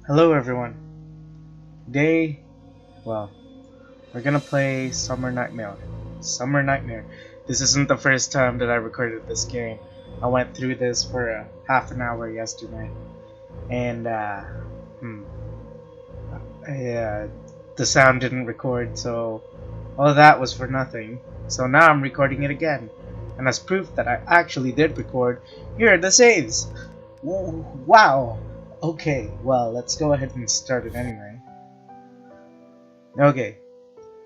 Hello everyone. Today, we're gonna play Summer Nightmare. Summer Nightmare. This isn't the first time that I recorded this game. I went through this for half an hour yesterday. And, the sound didn't record, so all of that was for nothing. So now I'm recording it again. And as proof that I actually did record, here are the saves! Wow! Okay, well, let's go ahead and start it anyway. Okay,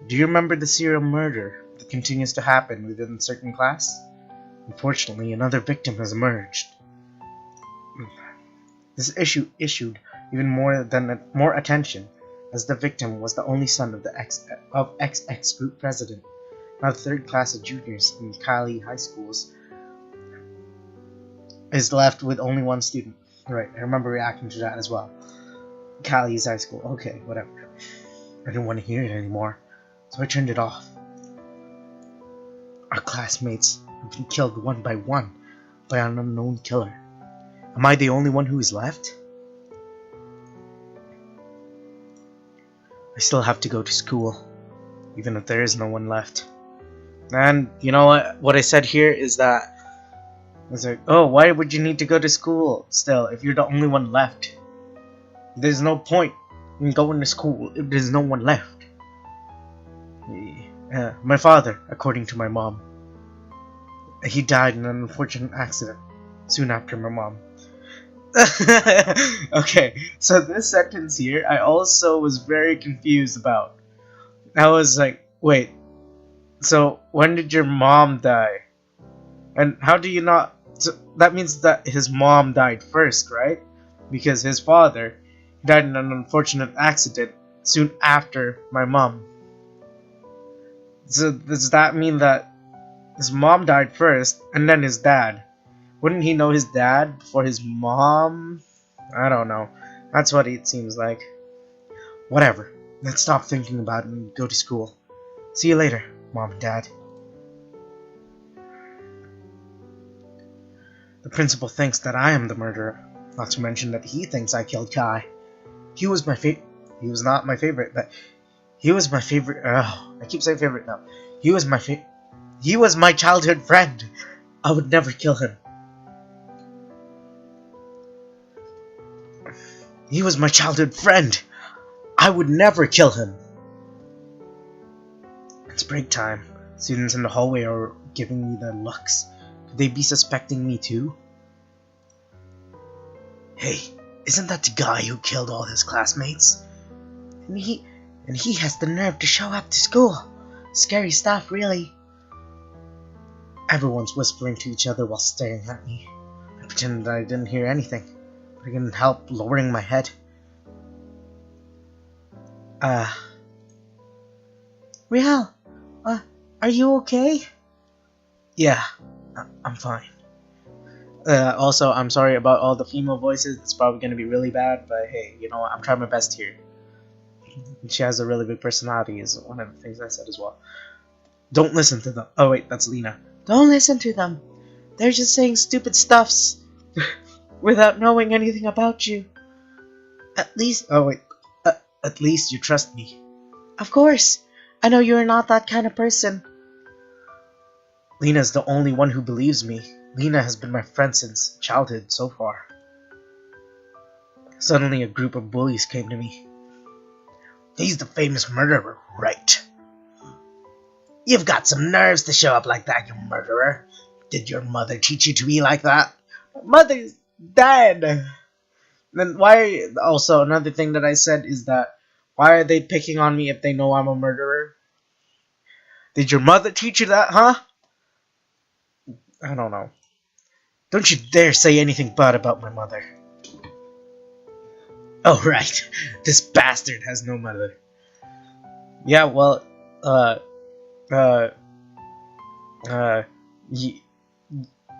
do you remember the serial murder that continues to happen within a certain class? Unfortunately, another victim has emerged. This issue issued even more attention, as the victim was the only son of the XX group president. Now the third class of juniors in Cali high schools is left with only one student. Right, I remember reacting to that as well. Cali's high school. Okay, whatever. I didn't want to hear it anymore, so I turned it off. Our classmates have been killed one by one by an unknown killer. Am I the only one who is left? I still have to go to school, even if there is no one left. And you know what I said here is that I was like, oh, why would you need to go to school still if you're the only one left? There's no point in going to school if there's no one left. My father, according to my mom, he died in an unfortunate accident soon after my mom. Okay, so this sentence here, I also was very confused about. I was like, wait, so when did your mom die? And how do you not... So that means that his mom died first, right? Because his father died in an unfortunate accident soon after my mom. So does that mean that his mom died first and then his dad? Wouldn't he know his dad before his mom? I don't know. That's what it seems like. Whatever. Let's stop thinking about it and go to school. See you later, Mom and Dad. The principal thinks that I am the murderer, not to mention that he thinks I killed Kai. He was not my favorite, but he was my favorite. Oh, I keep saying favorite now. He was my childhood friend. I would never kill him. He was my childhood friend. I would never kill him. It's break time. Students in the hallway are giving me their looks. Could they be suspecting me too? Hey, isn't that the guy who killed all his classmates? And he has the nerve to show up to school. Scary stuff, really. Everyone's whispering to each other while staring at me. I pretended I didn't hear anything, but I couldn't help lowering my head. Riel, are you okay? Yeah, I'm fine. Also, I'm sorry about all the female voices. It's probably going to be really bad, but hey, you know what? I'm trying my best here. She has a really big personality, is one of the things I said as well. Don't listen to them. Oh wait, that's Lena. Don't listen to them. They're just saying stupid stuffs without knowing anything about you. At least you trust me. Of course. I know you're not that kind of person. Lena's the only one who believes me. Lena has been my friend since childhood so far. Suddenly a group of bullies came to me. He's the famous murderer, right? You've got some nerves to show up like that, you murderer. Did your mother teach you to be like that? Mother's dead. Then why... Also, another thing that I said is that why are they picking on me if they know I'm a murderer? Did your mother teach you that, huh? I don't know. Don't you dare say anything bad about my mother. Oh, right. This bastard has no mother. Yeah, well,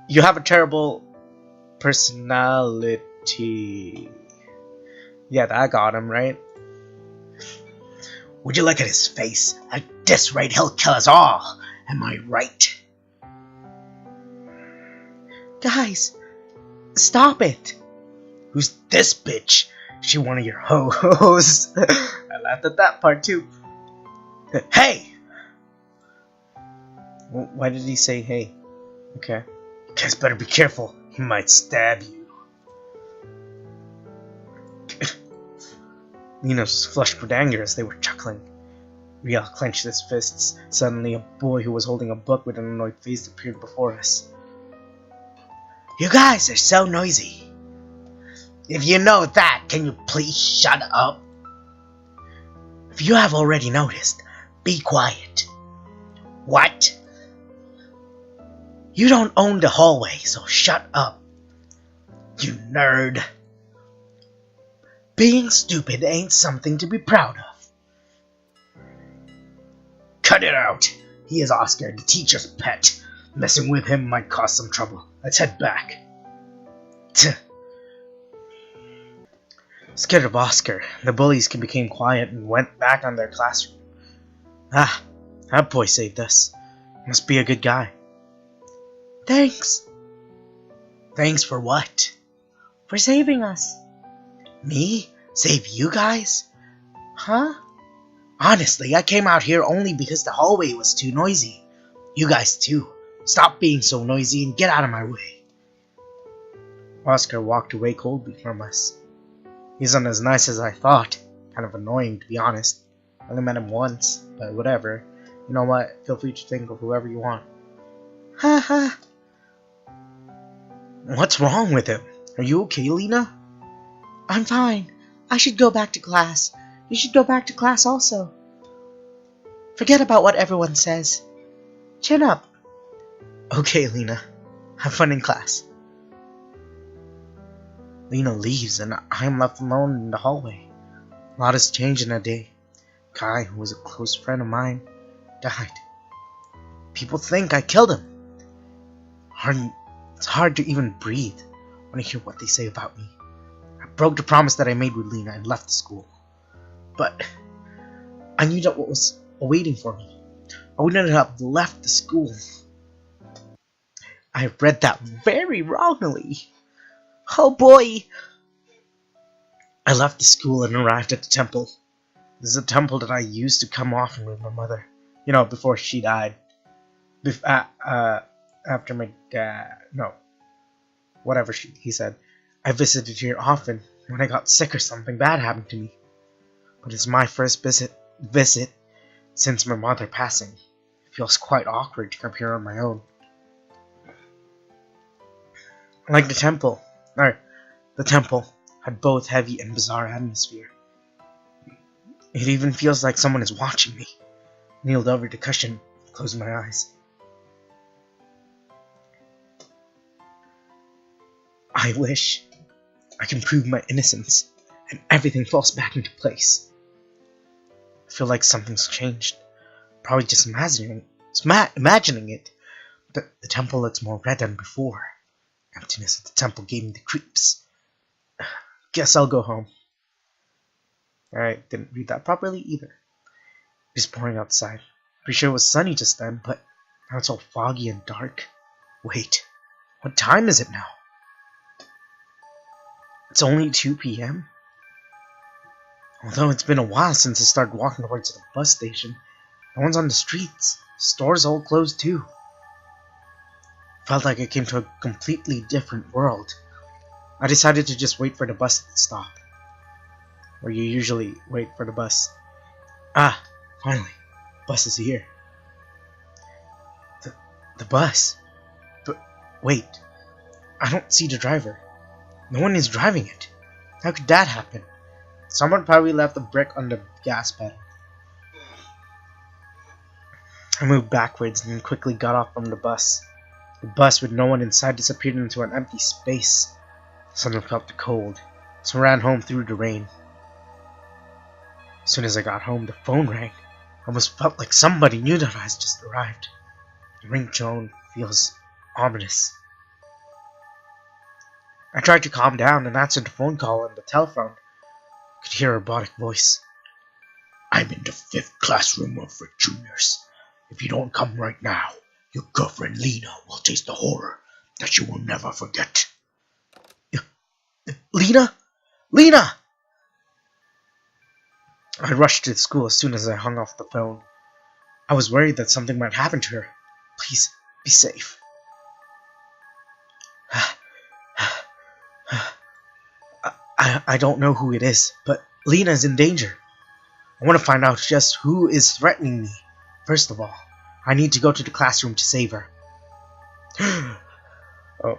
you have a terrible personality. Yeah, that got him, right? Would you look at his face? At this rate, he'll kill us all. Am I right? Guys, stop it. Who's this bitch? she one of your ho-hos. I laughed at that part too. Hey! Why did he say hey? Okay. You guys better be careful. He might stab you. Nina's flushed with anger as they were chuckling. Riel clenched his fists. Suddenly, a boy who was holding a book with an annoyed face appeared before us. You guys are so noisy. If you know that, can you please shut up? If you have already noticed, be quiet. What? You don't own the hallway, so shut up. You nerd. Being stupid ain't something to be proud of. Cut it out. He is Oscar, the teacher's pet. Messing with him might cause some trouble. Let's head back. Scared of Oscar, the bullies became quiet and went back on their classroom. Ah, that boy saved us. Must be a good guy. Thanks. Thanks for what? For saving us. Me? Save you guys? Huh? Honestly, I came out here only because the hallway was too noisy. You guys too. Stop being so noisy and get out of my way. Oscar walked away coldly from us. He isn't as nice as I thought. Kind of annoying, to be honest. I only met him once, but whatever. You know what? Feel free to think of whoever you want. Haha. What's wrong with him? Are you okay, Lena? I'm fine. I should go back to class. You should go back to class also. Forget about what everyone says. Chin up. Okay, Lena. Have fun in class. Lena leaves and I'm left alone in the hallway. A lot has changed in a day. Kai, who was a close friend of mine, died. People think I killed him. It's hard to even breathe when I hear what they say about me. I broke the promise that I made with Lena and left the school. But I knew that what was awaiting for me. I wouldn't have left the school. I read that very wrongly. Oh boy! I left the school and arrived at the temple. This is a temple that I used to come often with my mother. You know, before she died. After my dad... No. Whatever he said. I visited here often when I got sick or something bad happened to me. But it's my first visit since my mother passing. It feels quite awkward to come here on my own. Like the temple had both heavy and bizarre atmosphere. It even feels like someone is watching me. Kneeled over the cushion, closed my eyes. I wish I can prove my innocence and everything falls back into place. I feel like something's changed. Probably just imagining it. But the temple looks more red than before. Emptiness of the temple gave me the creeps. Guess I'll go home. Alright, didn't read that properly either. It's pouring outside. Pretty sure it was sunny just then, but now it's all foggy and dark. Wait, what time is it now? It's only 2 p.m. Although it's been a while since I started walking towards the bus station, no one's on the streets. Stores all closed too. Felt like I came to a completely different world. I decided to just wait for the bus at the stop. Where you usually wait for the bus. Ah, finally. Bus is here. The bus? But wait. I don't see the driver. No one is driving it. How could that happen? Someone probably left a brick on the gas pedal. I moved backwards and quickly got off from the bus. The bus with no one inside disappeared into an empty space. Suddenly felt the cold, so I ran home through the rain. As soon as I got home, the phone rang. I almost felt like somebody knew that I had just arrived. The ringtone feels ominous. I tried to calm down and answer the phone call on the telephone. I could hear a robotic voice. I'm in the 5th classroom for juniors. If you don't come right now, your girlfriend Lena will taste the horror that you will never forget. Lena? Lena! I rushed to school as soon as I hung off the phone. I was worried that something might happen to her. Please, be safe. I don't know who it is, but Lena is in danger. I want to find out just who is threatening me. First of all, I need to go to the classroom to save her. Oh,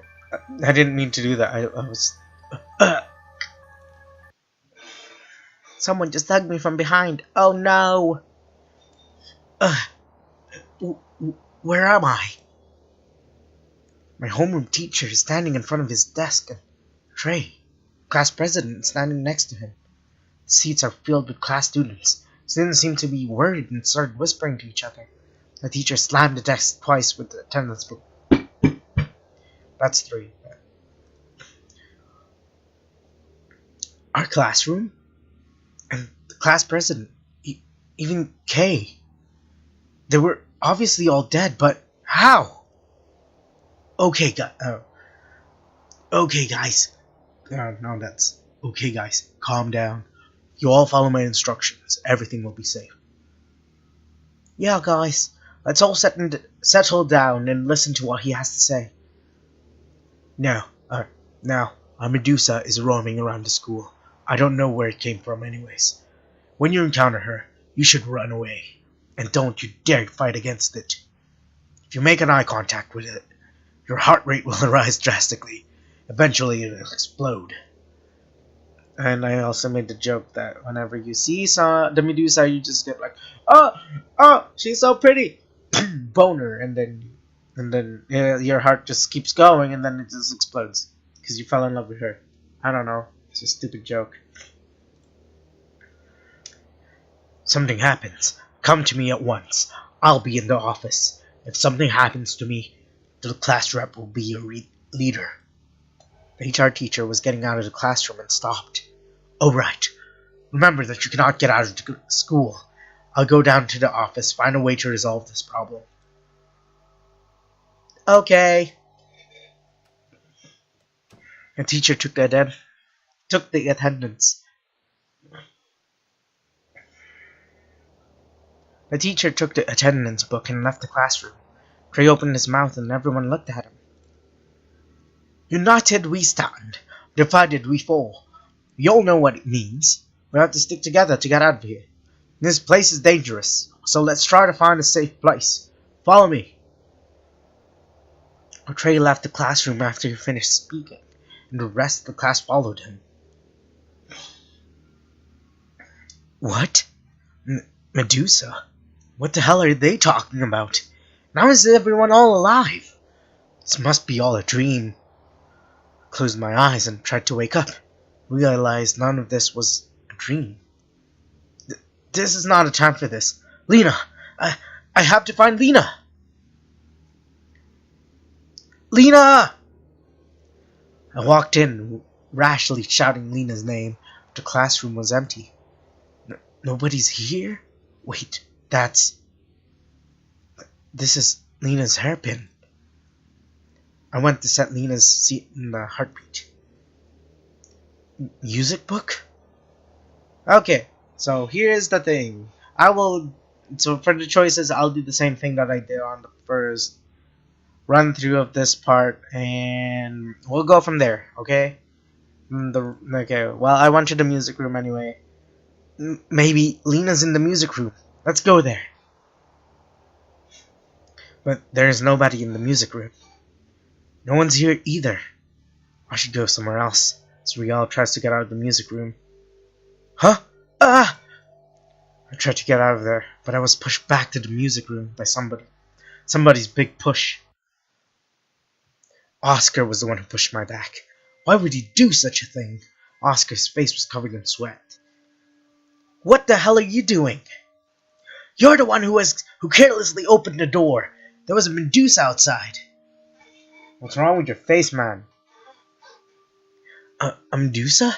I didn't mean to do that. I was... Someone just hugged me from behind. Oh no! Where am I? My homeroom teacher is standing in front of his desk and tray. Class president is standing next to him. The seats are filled with class students. Students seem to be worried and started whispering to each other. The teacher slammed the desk twice with the attendance book. That's 3. Our classroom? And the class president. Even Kay. They were obviously all dead, but how? Okay, guys. No, that's... Okay, guys. Calm down. You all follow my instructions. Everything will be safe. Yeah, guys. Let's all settle down and listen to what he has to say. Now, our Medusa is roaming around the school. I don't know where it came from anyways. When you encounter her, you should run away. And don't you dare fight against it. If you make an eye contact with it, your heart rate will rise drastically. Eventually it'll explode. And I also made the joke that whenever you see the Medusa, you just get like, oh, she's so pretty, boner, and then your heart just keeps going, and then it just explodes because you fell in love with her. I don't know. It's a stupid joke. Something happens. Come to me at once. I'll be in the office. If something happens to me, the class rep will be your leader. The HR teacher was getting out of the classroom and stopped. Oh, right. Remember that you cannot get out of the school. I'll go down to the office, find a way to resolve this problem. Okay. The teacher took the attendance. The teacher took the attendance book and left the classroom. Trey opened his mouth and everyone looked at him. United we stand, divided we fall. We all know what it means. We have to stick together to get out of here. This place is dangerous, so let's try to find a safe place. Follow me. Trey left the classroom after he finished speaking, and the rest of the class followed him. What? Medusa? What the hell are they talking about? Now is everyone all alive? This must be all a dream. I closed my eyes and tried to wake up. Realized none of this was a dream. This is not a time for this. Lena! I have to find Lena! Lena! I walked in, rashly shouting Lena's name. The classroom was empty. Nobody's here? Wait, this is Lena's hairpin. I went to set Lena's seat in the heartbeat. Music book? Okay, so here's the thing. So for the choices, I'll do the same thing that I did on the first run through of this part, and we'll go from there, okay? Well, I went to the music room anyway. Maybe Lena's in the music room. Let's go there. But there's nobody in the music room. No one's here either. I should go somewhere else. So Rial tries to get out of the music room. Huh? Ah! I tried to get out of there, but I was pushed back to the music room by somebody. Somebody's big push. Oscar was the one who pushed my back. Why would he do such a thing? Oscar's face was covered in sweat. What the hell are you doing? You're the one who carelessly opened the door. There was a Medusa outside. What's wrong with your face, man? A Medusa?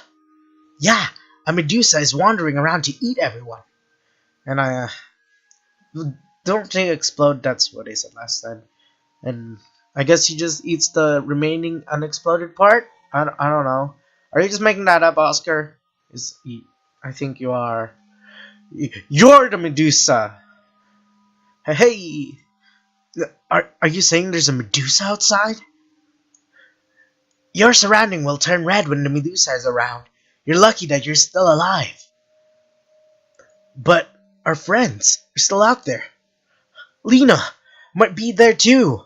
Yeah, a Medusa is wandering around to eat everyone. And don't they explode? That's what I said last time. And I guess he just eats the remaining unexploded part? I don't know. Are you just making that up, Oscar? I think you are. You're the Medusa! Hey! Are you saying there's a Medusa outside? Your surrounding will turn red when the Medusa is around. You're lucky that you're still alive. But our friends are still out there. Lena might be there too.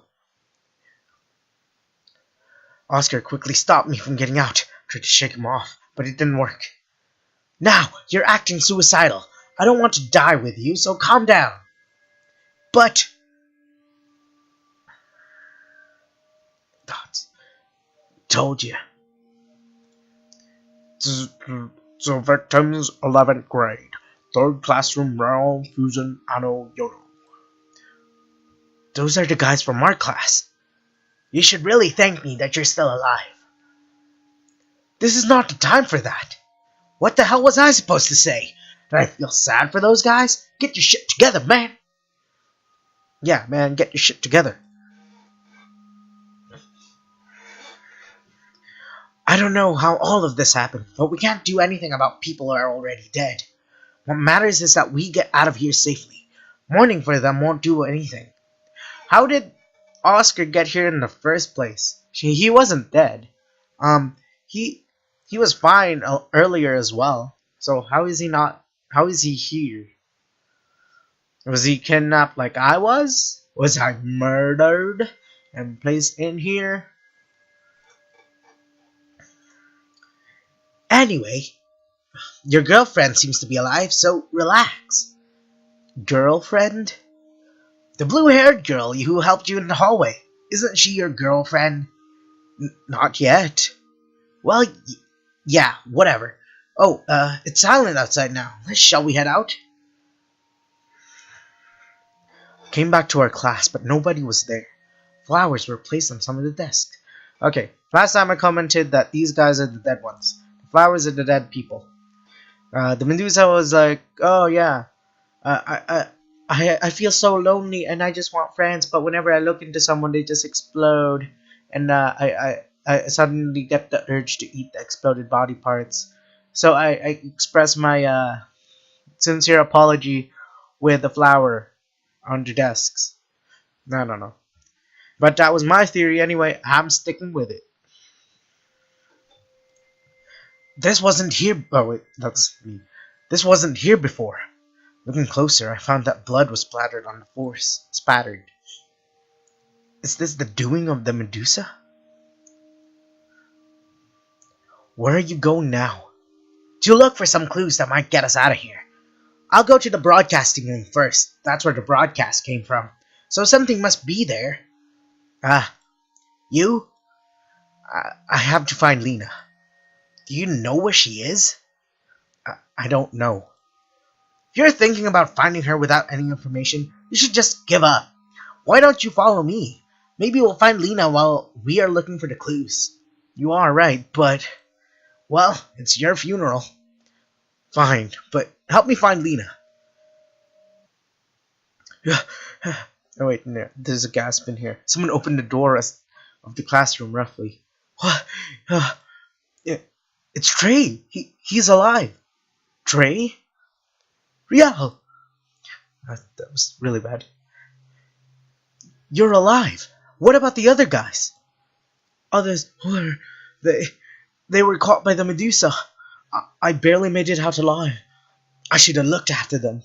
Oscar quickly stopped me from getting out. Tried to shake him off, but it didn't work. Now, you're acting suicidal. I don't want to die with you, so calm down. But... Told you. So victims 11th grade. Third classroom round, fusion, ano, yono. Those are the guys from our class. You should really thank me that you're still alive. This is not the time for that. What the hell was I supposed to say? Did I feel sad for those guys? Get your shit together, man. Yeah, man, get your shit together. I don't know how all of this happened, but we can't do anything about people who are already dead. What matters is that we get out of here safely. Mourning for them won't do anything. How did Oscar get here in the first place? He wasn't dead. He was fine earlier as well. So how is he not? How is he here? Was he kidnapped like I was? Was I murdered and placed in here? Anyway, your girlfriend seems to be alive, so relax. Girlfriend? The blue-haired girl who helped you in the hallway. Isn't she your girlfriend? Not yet. Well, yeah, whatever. Oh, it's silent outside now. Shall we head out? Came back to our class, but nobody was there. Flowers were placed on some of the desks. Okay, last time I commented that these guys are the dead ones. The flowers are the dead people. The Medusa was like, oh yeah, I feel so lonely and I just want friends, but whenever I look into someone, they just explode, and I suddenly get the urge to eat the exploded body parts. So I express my sincere apology with a flower on the desks. I don't know. But that was my theory anyway. I'm sticking with it. This wasn't here. Oh wait, that's me. This wasn't here before. Looking closer, I found that blood was splattered on the floor. Spattered. Is this the doing of the Medusa? Where are you going now? To look for some clues that might get us out of here. I'll go to the broadcasting room first. That's where the broadcast came from. So something must be there. You? I have to find Lena. Do you know where she is? I don't know. If you're thinking about finding her without any information, you should just give up. Why don't you follow me? Maybe we'll find Lena while we are looking for the clues. You are right, but... well, it's your funeral. Fine, but help me find Lena. Oh wait, no, there's a gasp in here. Someone opened the door of the classroom roughly. What? It's Trey. He's alive. Trey? Rial! That was really bad. You're alive. What about the other guys? Others were... They were caught by the Medusa. I barely made it out alive. I should have looked after them.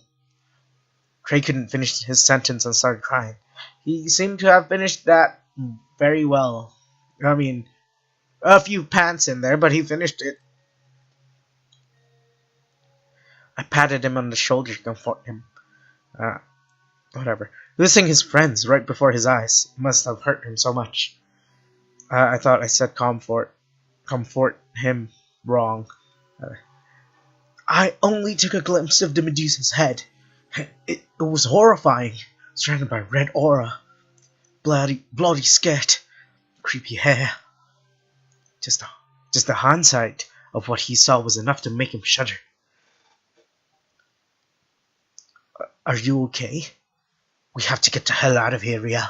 Trey couldn't finish his sentence and started crying. He seemed to have finished that very well. I mean, a few pants in there, but he finished it. I patted him on the shoulder to comfort him. Whatever. Losing his friends right before his eyes must have hurt him so much. I thought I said comfort him wrong. I only took a glimpse of the Medusa's head. It was horrifying, surrounded by red aura, bloody sket, creepy hair. Just the hindsight of what he saw was enough to make him shudder. Are you okay? We have to get the hell out of here, Rial.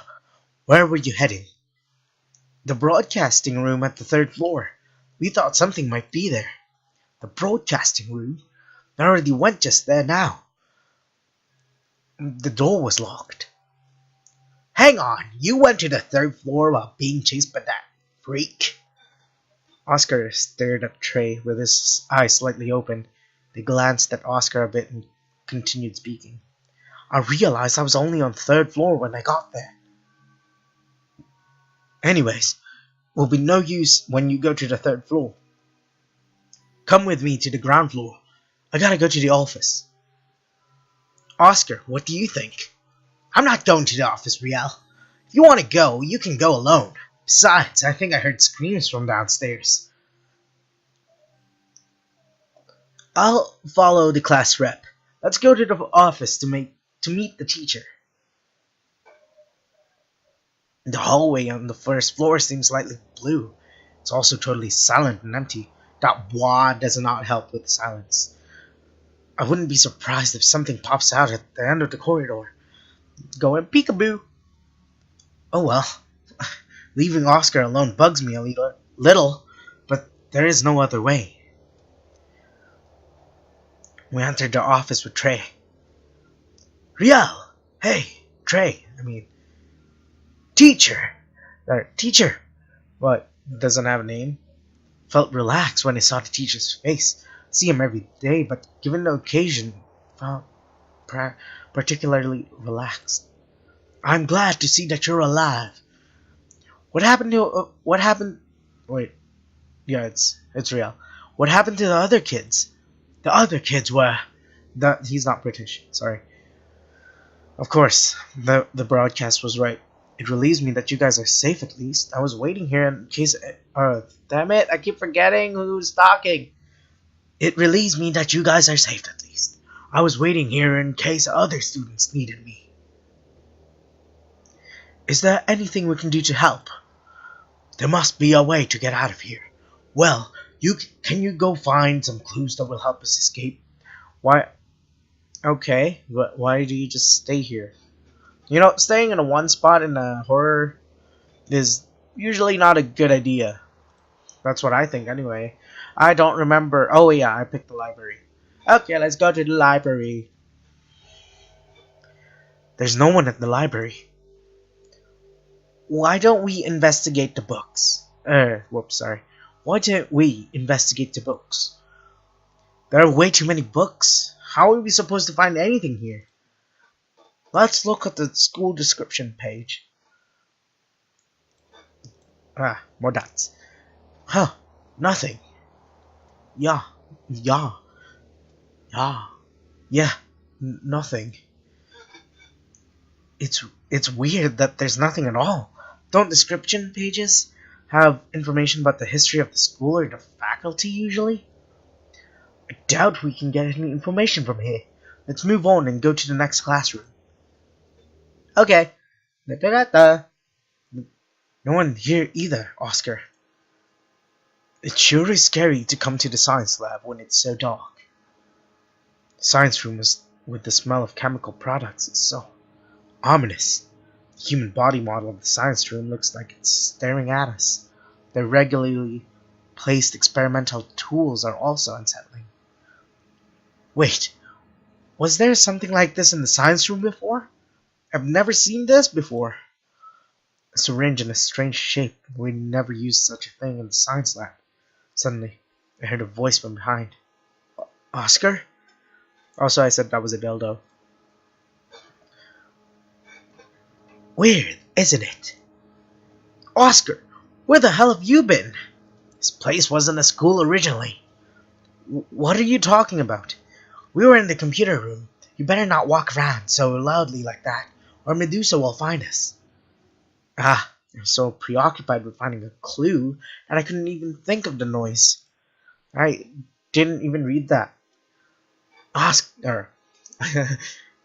Where were you heading? The broadcasting room at the 3rd floor. We thought something might be there. The broadcasting room? I already went just there now. The door was locked. Hang on, you went to the third floor while being chased by that freak? Oscar stared at Trey with his eyes slightly open. They glanced at Oscar a bit and continued speaking. I realized I was only on the third floor when I got there. Anyways, will be no use when you go to the third floor. Come with me to the ground floor. I gotta go to the office. Oscar, what do you think? I'm not going to the office, Riel. If you want to go, you can go alone. Besides, I think I heard screams from downstairs. I'll follow the class rep. Let's go to the office to meet the teacher. The hallway on the first floor seems slightly blue. It's also totally silent and empty. That wah does not help with the silence. I wouldn't be surprised if something pops out at the end of the corridor. Going peekaboo. Oh well. Leaving Oscar alone bugs me a little, but there is no other way. We entered the office with Trey. Riel! Hey, Trey, Teacher! Teacher! What, doesn't have a name? Felt relaxed when I saw the teacher's face. See him every day, but given the occasion, felt particularly relaxed. I'm glad to see that you're alive. What happened to, wait, yeah, it's real. What happened to the other kids? The other kids were, he's not British, sorry. Of course, the broadcast was right. It relieves me that you guys are safe at least. I was waiting here in case, damn it, I keep forgetting who's talking. It relieves me that you guys are safe at least. I was waiting here in case other students needed me. Is there anything we can do to help? There must be a way to get out of here. Well, can you go find some clues that will help us escape? Why? Okay, but why do you just stay here? You know, staying in a one spot in a horror is usually not a good idea. That's what I think anyway. I don't remember. Oh yeah, I picked the library. Okay, let's go to the library. There's no one at the library. Why don't we investigate the books? Whoops, sorry. Why don't we investigate the books? There are way too many books. How are we supposed to find anything here? Let's look at the school description page. Ah, more dots. Huh, nothing. Yeah, nothing. It's weird that there's nothing at all. Don't description pages have information about the history of the school or the faculty usually? I doubt we can get any information from here. Let's move on and go to the next classroom. Okay. No one here either, Oscar. It sure is scary to come to the science lab when it's so dark. The science room is with the smell of chemical products is so ominous. The human body model of the science room looks like it's staring at us. The regularly placed experimental tools are also unsettling. Wait, was there something like this in the science room before? I've never seen this before. A syringe in a strange shape. We never used such a thing in the science lab. Suddenly, I heard a voice from behind. Oscar? Also, I said that was a dildo. Weird, isn't it? Oscar, where the hell have you been? This place wasn't a school originally. What are you talking about? We were in the computer room. You better not walk around so loudly like that, or Medusa will find us. I was so preoccupied with finding a clue that I couldn't even think of the noise. I didn't even read that. Oscar,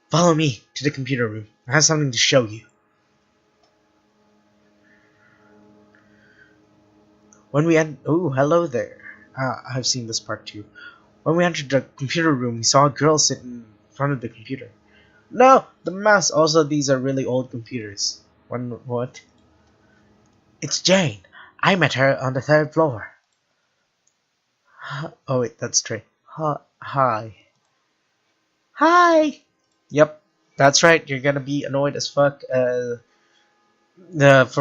follow me to the computer room. I have something to show you. When we oh, hello there. I've seen this part too. When we entered the computer room, we saw a girl sitting in front of the computer. No, the mouse. Also, these are really old computers. What? It's Jane. I met her on the third floor. Oh wait, that's Trey. Hi. Hi. Yep. That's right, you're gonna be annoyed as fuck for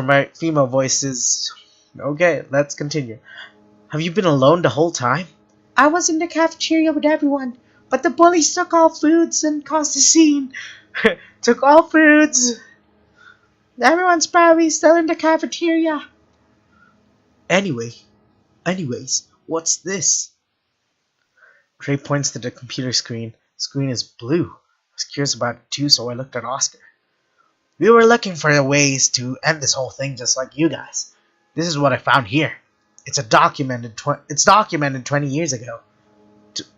my female voices. Okay, let's continue. Have you been alone the whole time? I was in the cafeteria with everyone, but the bullies took all foods and caused a scene. Took all foods. Everyone's probably still in the cafeteria. Anyway, anyways, what's this? Trey points to the computer screen. The screen is blue. I was curious about it too, so I looked at Oscar. We were looking for ways to end this whole thing just like you guys. This is what I found here. It's documented 20 years ago.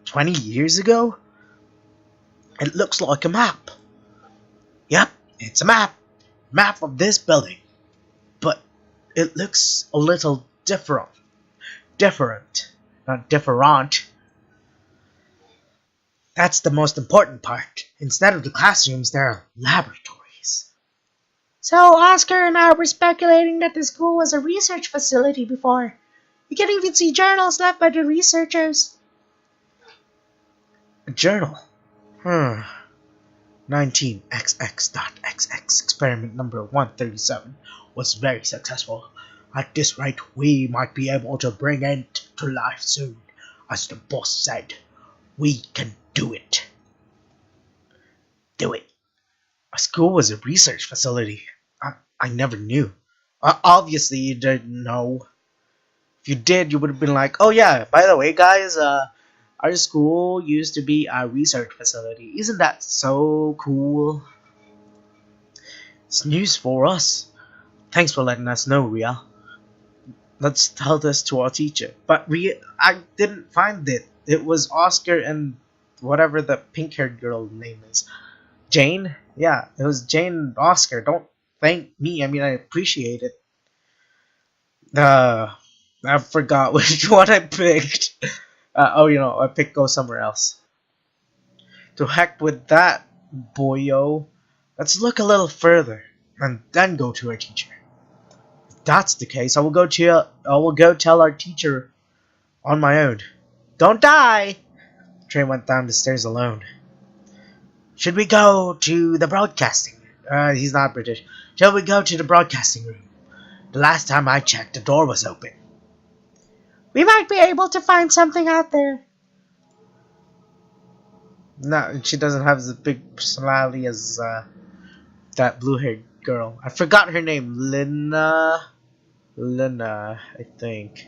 20 years ago? It looks like a map. Yep, it's a map. Map of this building. But it looks a little different. Different. Not different. That's the most important part. Instead of the classrooms, there are laboratories. So Oscar and I were speculating that the school was a research facility before. You can even see journals left by the researchers. A journal? 19XX.XX experiment number 137 was very successful. At this rate, we might be able to bring it to life soon. As the boss said, we can do it. Do it. A school was a research facility. I never knew. Obviously, you didn't know. If you did, you would have been like, oh yeah, by the way, guys, our school used to be a research facility. Isn't that so cool? It's news for us. Thanks for letting us know, Ria. Let's tell this to our teacher. But I didn't find it. It was Oscar and whatever the pink-haired girl name is. Jane? Yeah, it was Jane and Oscar. Don't thank me. I mean, I appreciate it. I forgot which one I picked. I picked Go Somewhere Else. To heck with that, boyo. Let's look a little further, and then go to our teacher. If that's the case, I will go tell our teacher on my own. Don't die! Trey went down the stairs alone. Should we go to the broadcasting? He's not British. Shall we go to the broadcasting room? The last time I checked, the door was open. We might be able to find something out there. No, she doesn't have as big personality as that blue-haired girl. I forgot her name. Lina, I think.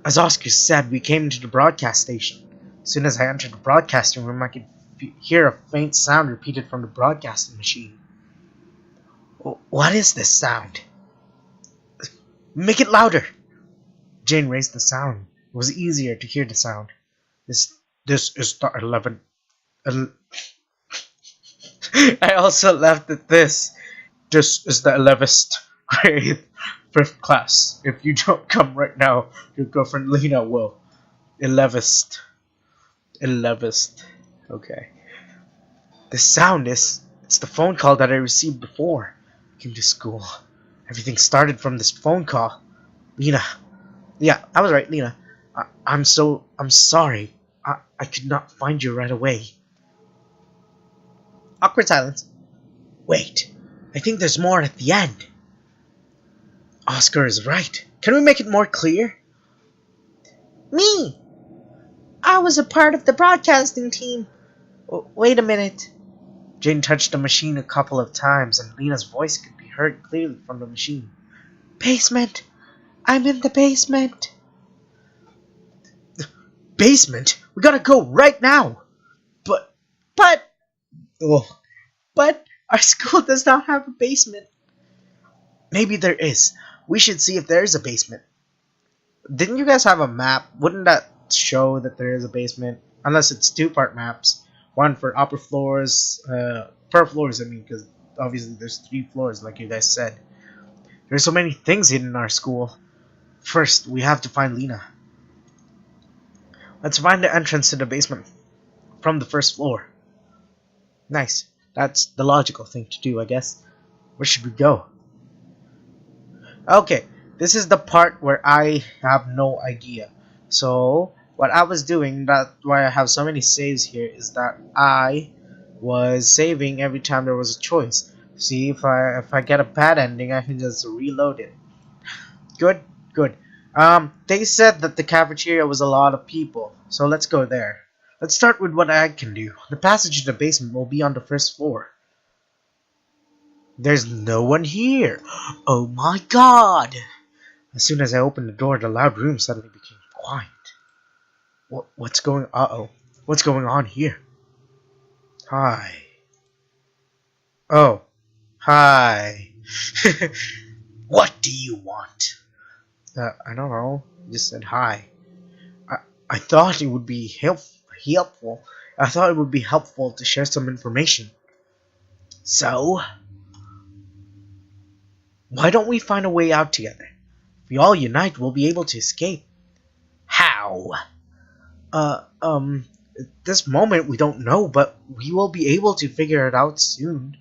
As Oscar said, we came to the broadcast station. As soon as I entered the broadcasting room, I could hear a faint sound repeated from the broadcasting machine. What is this sound? Make it louder! Jane raised the sound. It was easier to hear the sound. This is the 11th. I also left at this. This is the 11th grade, 5th class. If you don't come right now, your girlfriend Lena will. 11th. Okay. The sound it's the phone call that I received before I came to school. Everything started from this phone call. Lena. Yeah, I was right, Lena. I'm sorry. I could not find you right away. Awkward silence. Wait, I think there's more at the end. Oscar is right. Can we make it more clear? Me! I was a part of the broadcasting team. Wait a minute. Jane touched the machine a couple of times, and Lena's voice could be heard clearly from the machine. Basement! I'm in the basement! Basement? We gotta go right now! But our school does not have a basement. Maybe there is. We should see if there is a basement. Didn't you guys have a map? Wouldn't that show that there is a basement? Unless it's two-part maps. One for upper floors, per floors, I mean, because obviously there's 3 floors, like you guys said. There's so many things hidden in our school. First, we have to find Lena. Let's find the entrance to the basement from the 1st floor. Nice. That's the logical thing to do, I guess. Where should we go? Okay, this is the part where I have no idea. So, what I was doing, that's why I have so many saves here, is that I was saving every time there was a choice. See, if I get a bad ending, I can just reload it. Good, good. They said that the cafeteria was a lot of people, so let's go there. Let's start with what I can do. The passage to the basement will be on the first floor. There's no one here. Oh my god! As soon as I opened the door, the loud room suddenly became quiet. What's going? Uh-oh. What's going on here? Hi. Oh. Hi. What do you want? I don't know. Just said hi. I I thought it would be helpful. I thought it would be helpful to share some information. So, why don't we find a way out together? If we all unite, we'll be able to escape. How? At this moment we don't know, but we will be able to figure it out soon.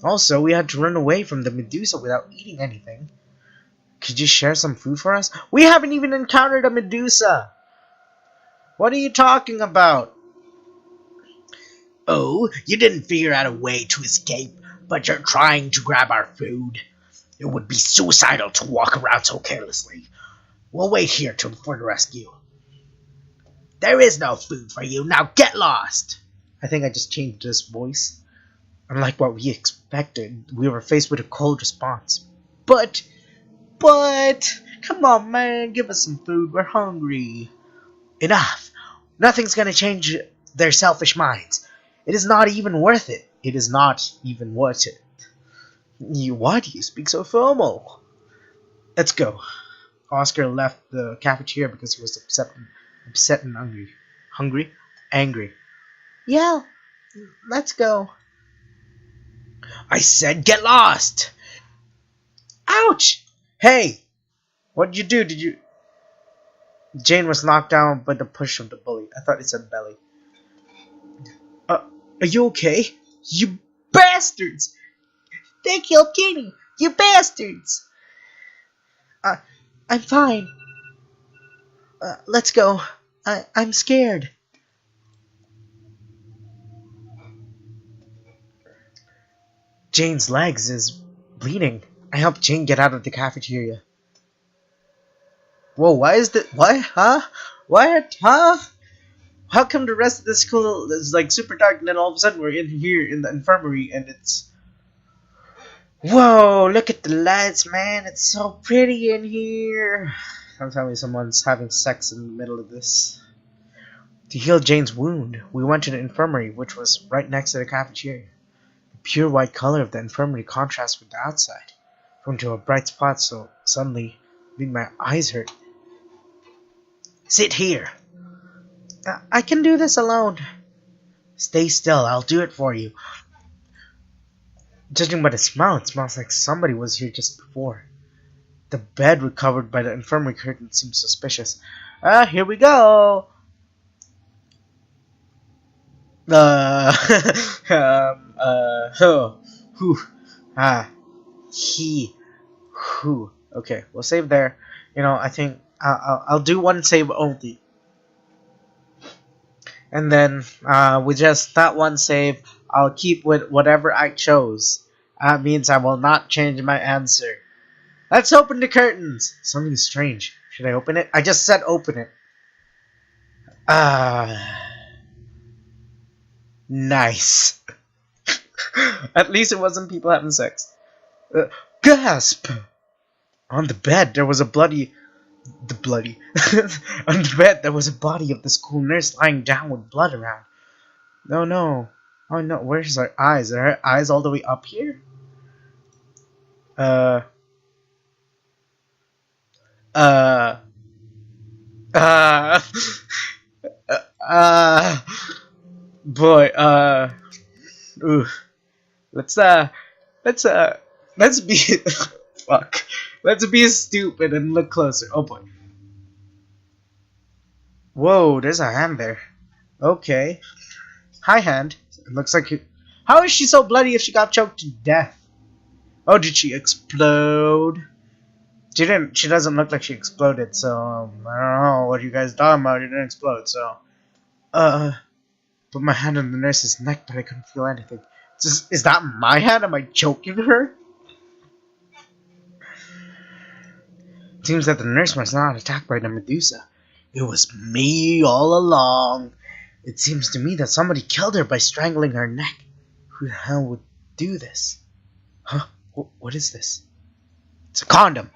Also, we had to run away from the Medusa without eating anything. Could you share some food for us? We haven't even encountered a Medusa! What are you talking about? Oh, you didn't figure out a way to escape, but you're trying to grab our food. It would be suicidal to walk around so carelessly. We'll wait here for the rescue. There is no food for you, now get lost! I think I just changed his voice. Unlike what we expected, we were faced with a cold response. But, come on man, give us some food, we're hungry. Enough! Nothing's gonna change their selfish minds. It is not even worth it. It is not even worth it. Why do you speak so formal? Let's go. Oscar left the cafeteria because he was upset and hungry. Hungry? Angry. Yeah, let's go. I said get lost! Ouch! Hey! What'd you do? Did you... Jane was knocked down by the push of the bully. I thought it said belly. Are you okay? You bastards! They killed Kenny! You bastards! I'm fine. Let's go. I'm scared. Jane's legs is bleeding. I helped Jane get out of the cafeteria. Whoa, why is that? Why? Huh? What? Huh? How come the rest of the school is like super dark and then all of a sudden we're in here in the infirmary and it's... Whoa, look at the lights, man. It's so pretty in here. Don't tell me someone's having sex in the middle of this. To heal Jane's wound, we went to the infirmary, which was right next to the cafeteria. The pure white color of the infirmary contrasts with the outside. Went to a bright spot, so suddenly made my eyes hurt. Sit here. I can do this alone. Stay still, I'll do it for you. Judging by the smell, it smells like somebody was here just before. The bed recovered by the infirmary curtain seems suspicious. Here we go! Okay, we'll save there. You know, I think I'll do one save only. And then with just that one save, I'll keep with whatever I chose. That means I will not change my answer. Let's open the curtains. Something strange. Should I open it? I just said open it. Nice. At least it wasn't people having sex. Gasp! On the bed, there was a bloody... On the bed, there was a body of the school nurse lying down with blood around. No. Oh no, where's her eyes? Are her eyes all the way up here? Boy, ooh. Let's be, fuck. Let's be stupid and look closer. Oh boy. Whoa, there's a hand there. Okay. Hi, hand. It looks like you... How is she so bloody if she got choked to death? Oh, did she explode? She didn't. She doesn't look like she exploded, so I don't know what you guys talking about. She didn't explode, so... put my hand on the nurse's neck, but I couldn't feel anything. Is that my hand? Am I choking her? It seems that the nurse was not attacked by the Medusa. It was me all along. It seems to me that somebody killed her by strangling her neck. Who the hell would do this? Huh? What is this? It's a condom.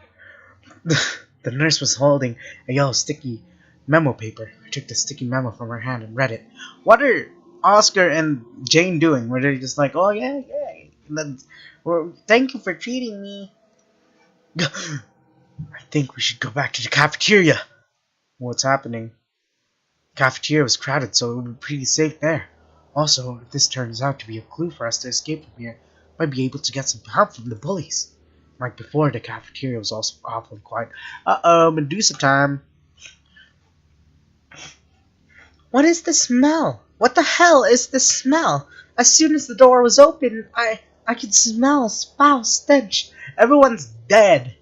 The nurse was holding a yellow sticky memo paper. I took the sticky memo from her hand and read it. What are Oscar and Jane doing? Were they just like, oh yeah, and then, well, thank you for treating me. I think we should go back to the cafeteria. What's happening? The cafeteria was crowded, so it would be pretty safe there. Also, if this turns out to be a clue for us to escape from here, we might be able to get some help from the bullies. Like before, the cafeteria was also awfully quiet. Uh-oh, Medusa time. What is the smell? What the hell is the smell? As soon as the door was open, I could smell a foul stench. Everyone's dead.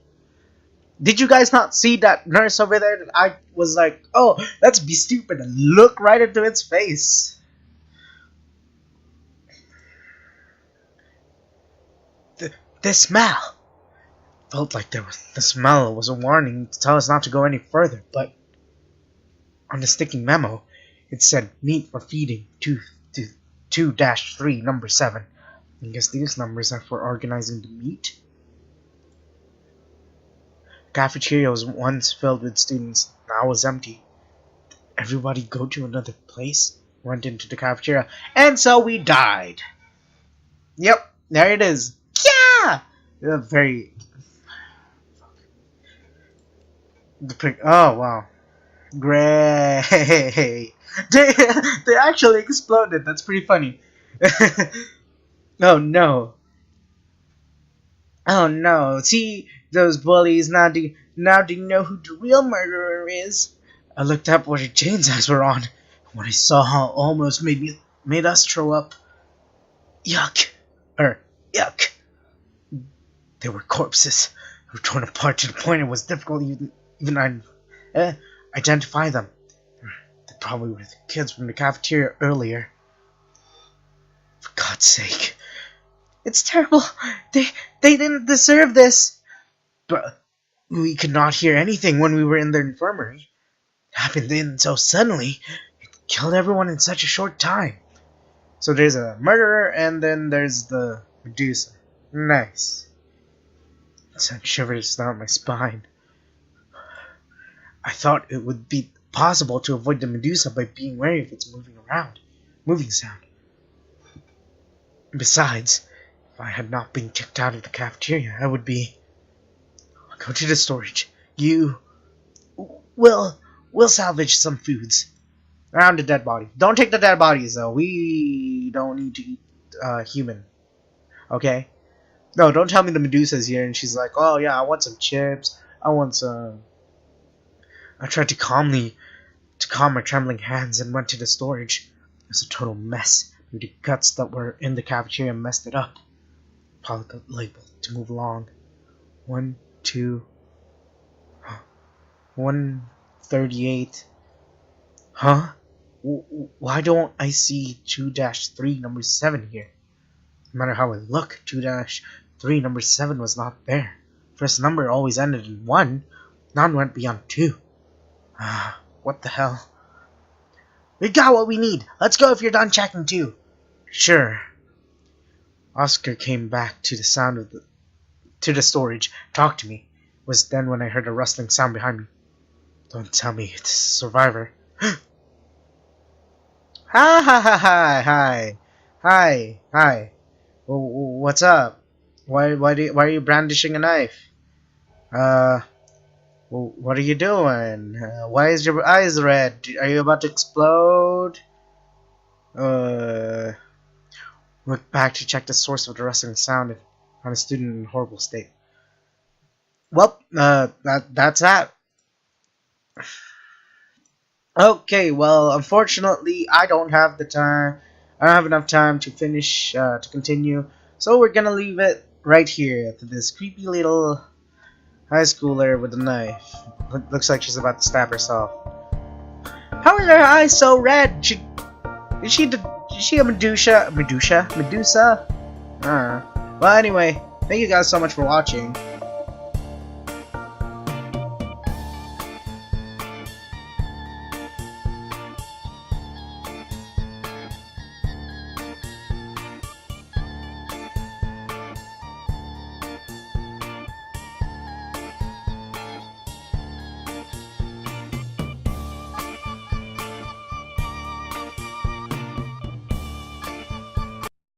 Did you guys not see that nurse over there that I was like, oh, let's be stupid and look right into its face? The smell. Felt like the smell was a warning to tell us not to go any further, but on the sticky memo, it said meat for feeding 2-3 number 7. I guess these numbers are for organizing the meat. The cafeteria was once filled with students, now was empty. Did everybody go to another place? Went into the cafeteria, and so we died. Yep, there it is. Yeah! Very... Oh, wow. Great. They actually exploded. That's pretty funny. Oh no. Oh no. See those bullies. Now do you know who the real murderer is? I looked up where Jane's eyes were on. When I saw how almost made us throw up. Yuck. Yuck. They were corpses. They were torn apart to the point it was difficult even identify them. They probably were the kids from the cafeteria earlier. For God's sake. It's terrible. They didn't deserve this. But we could not hear anything when we were in the infirmary. It happened in so suddenly. It killed everyone in such a short time. So there's a murderer and then there's the Medusa. Nice. It sent shivers down my spine. I thought it would be possible to avoid the Medusa by being wary of its moving sound. Besides, if I had not been kicked out of the cafeteria, I would be... Go to the storage. We'll salvage some foods. Around the dead body. Don't take the dead bodies, though. We don't need to eat human. Okay? No, don't tell me the Medusa's here and she's like, oh yeah, I want some chips. I want some... I tried to calm my trembling hands and went to the storage. It was a total mess. The guts that were in the cafeteria messed it up. Pilot the label to move along. 138. Huh? Why don't I see 2-3 number 7 here? No matter how I look, 2-3 number 7 was not there. First number always ended in 1. None went beyond 2. What the hell? We got what we need. Let's go if you're done checking too. Sure. Oscar came back to the sound of the storage. Talked to me. It was then when I heard a rustling sound behind me. Don't tell me it's a survivor. Hi. What's up? Why are you brandishing a knife? What are you doing? Why is your eyes red? Are you about to explode? Look back to check the source of the rustling sound and found a student in a horrible state. Well, that's that. Okay, well, unfortunately, I don't have the time. I don't have enough time to finish, to continue. So we're gonna leave it right here to this creepy little high schooler with a knife. Looks like she's about to stab herself. How are her eyes so red? Is she a Medusa? Medusa? Well, anyway, thank you guys so much for watching.